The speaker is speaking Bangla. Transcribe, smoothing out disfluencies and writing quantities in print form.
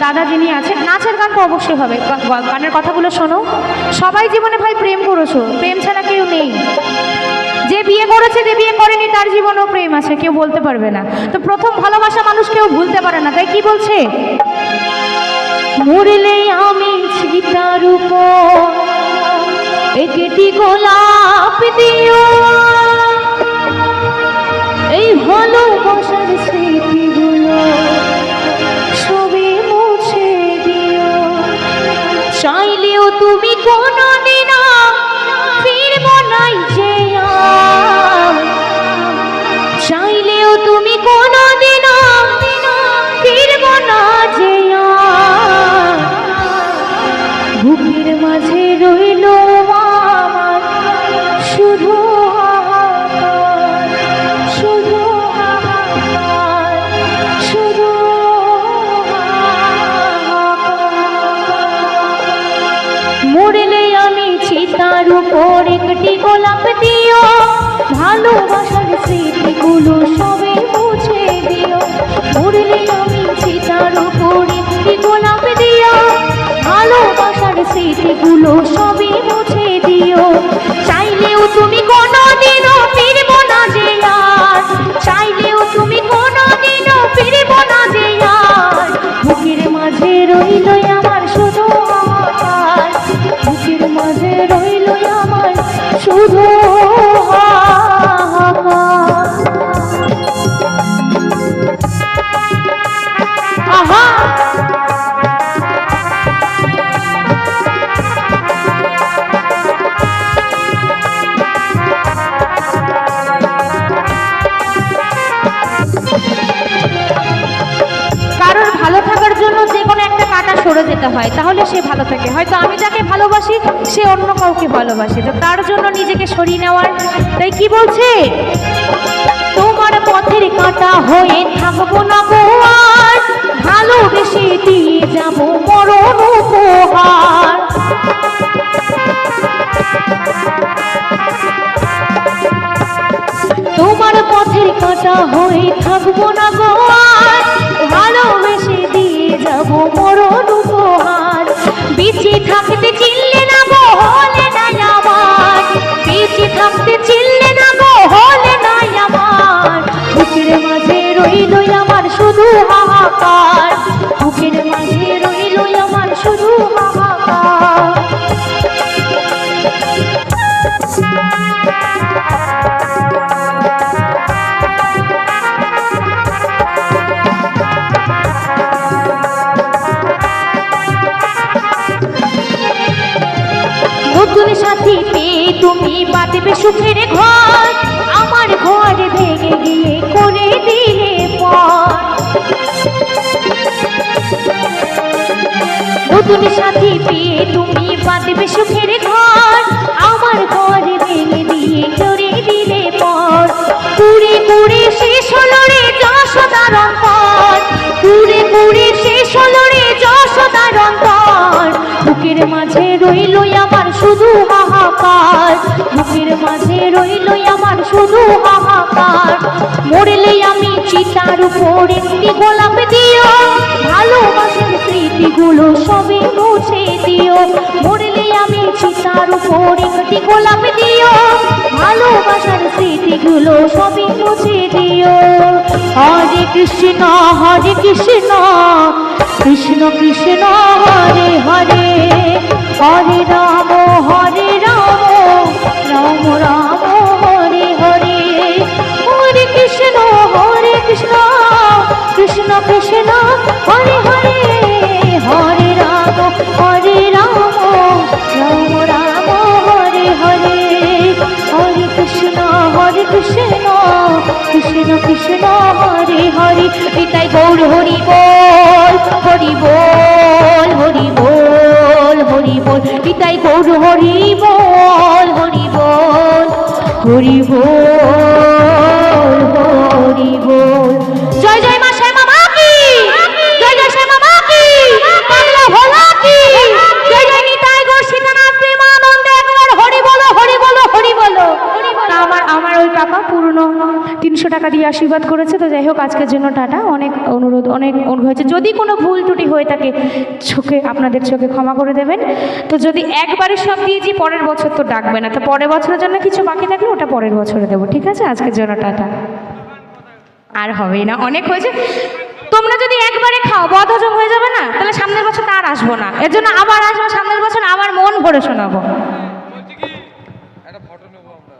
দাদা যিনি আছেন, নাচের গান তো অবশ্যই হবে, গানের কথাগুলো শোনো। সবাই জীবনে ভাই প্রেম করেছো, প্রেম ছাড়া কেউ নেই। যে বিয়ে করেছে, যে বিয়ে করেনি, তার জীবনেও প্রেম আছে, কেউ বলতে পারবে না। তো প্রথম ভালোবাসা মানুষ কেউ ভুলতে পারে না, তাই কি বলছে, মরলে আমি চিতার উপর একটি গোলাপ দিও, এই ভালোবাসার স্মৃতিগুলো সবই মুছে দিও, চাইলেও তুমি কোনোদিন ফিরবো নাই যে, চাইলেও তুমি কোনোদিন ফিরবো না যে, বুকের মাঝে রইল আমার শুধু শুধু শুধু। মরলে আমি চিতার উপর একটি গোলাপ দিও, ভালোবাসার স্মৃতিগুলো সবে মুছে দিও, মরলে আমি চিতার উপর একটি গোলাপ দিও, ভালোবাসার স্মৃতিগুলো সবে মুছে দিও, চাইলেও তুমি কোনোদিনও ফিরবো না যে আর, চাইলেও তুমি কোনোদিনও ফিরবো না যে আর, বুকের মাঝে রইল আমার শুধু হাহাকার, বুকের মাঝে রইল আমার শুধু হাহাকার। আহা কারোর ভালো থাকার জন্য যে কোনো একটা কাঁটা সরে যেতে হয়, তাহলে সে ভালো থাকে। হয়তো আমি যাকে ভালোবাসি সে অন্য কাউকে ভালোবাসে, তো তার জন্য নিজেকে সরিয়ে নেওয়ার, তাই কি বলছে, তোমার পথের কাঁটা হয়ে থাকবো না গো আর, ভালোবেসে দিয়ে যাবো মরণ উপহার, তোমার পথের কাঁটা হয়ে থাকবো না গো আর, ভালোবেসে দিয়ে যাবো মরণ উপহার, বেঁচে থাকতে চিনলে না গো হলে নাই আমার, বেঁচে থাকতে চিনলে না গো হলে নাই আমার, বুকের মাঝে রইল আমার শুধু হাহাকার, বুকের মাঝে রইল আমার শুধু হাহাকার। নতুন সাথী পেয়ে তুমি বাঁধবে সুখের ঘর, আমার ঘর ভেঙে গিয়ে করে দিলে পর, নতুন সাথী পেয়ে তুমি বাঁধবে সুখের ঘর, আমার ঘর ভেঙে দিয়ে করে দিলে পর, পুরে পুরে শেষ হলো রে যশোদার অন্তর, পুরে পুরে শেষ হলো রে যশোদার অন্তর, বুকের মাঝে রইল আমার শুধু হাহাকার, বুকের মাঝে রইল আমার শুধু হাহাকার, মরলে আমি চিতার উপর একটি গোলাপ দিও, ভালোবাসার স্মৃতিগুলো সবে মুছে দিও, মরলে আমি চিতার উপর একটি গোলাপ দিও, ভালোবাসার স্মৃতিগুলো সবে মুছে দিও। হরে কৃষ্ণ কৃষ্ণ কৃষ্ণ হরে হরে, হরে রাম রাম রাম হরে হরে, হরে কৃষ্ণ কৃষ্ণ কৃষ্ণ হরে হরে, হরে রাম রাম রাম হরে হরে, হরে কৃষ্ণ কৃষ্ণ কৃষ্ণ হরে হরে, এটাই গৌর হরি বল হরি বল হরি বল হরি বল, এটাই গৌর হরি বল হরি বল হরি বল হরি বল। জয় জয় মা শ্যামা মা কি, জয় জয় শ্যামা মা কি, বাংলা ভোলা কি, জয় জয় নিতাই গৌর সীতানাথ প্রেমানন্দে, একবার হরি বলো হরি বলো হরি বলো। আমার আমার ওই কাকা পুরনো 300 টাকা দিয়ে আশীর্বাদ করেছে। তো যাই হোক, আজকের জন্য টাটা। অনেক অনুরোধ, অনেক হয়েছে। যদি কোনো ভুল ত্রুটি হয়ে থাকে চোখে, আপনাদের চোখে ক্ষমা করে দেবেন। তো যদি একবারে সব দিয়েছি, পরের বছর তো ডাকবে না, তো পরের বছরের জন্য কিছু বাকি থাকলে ওটা পরের বছরে দেবো, ঠিক আছে? আজকের জন্য টাটা। আর হবেই না, অনেক হয়েছে। তোমরা যদি একবারে খাও বদহজম হয়ে যাবে না, তাহলে সামনের বছর তো আর আসবো না। এর জন্য আবার আসবো সামনের বছর, আবার মন ভরে শোনাবো। একটা ফটো নেবো আমরা।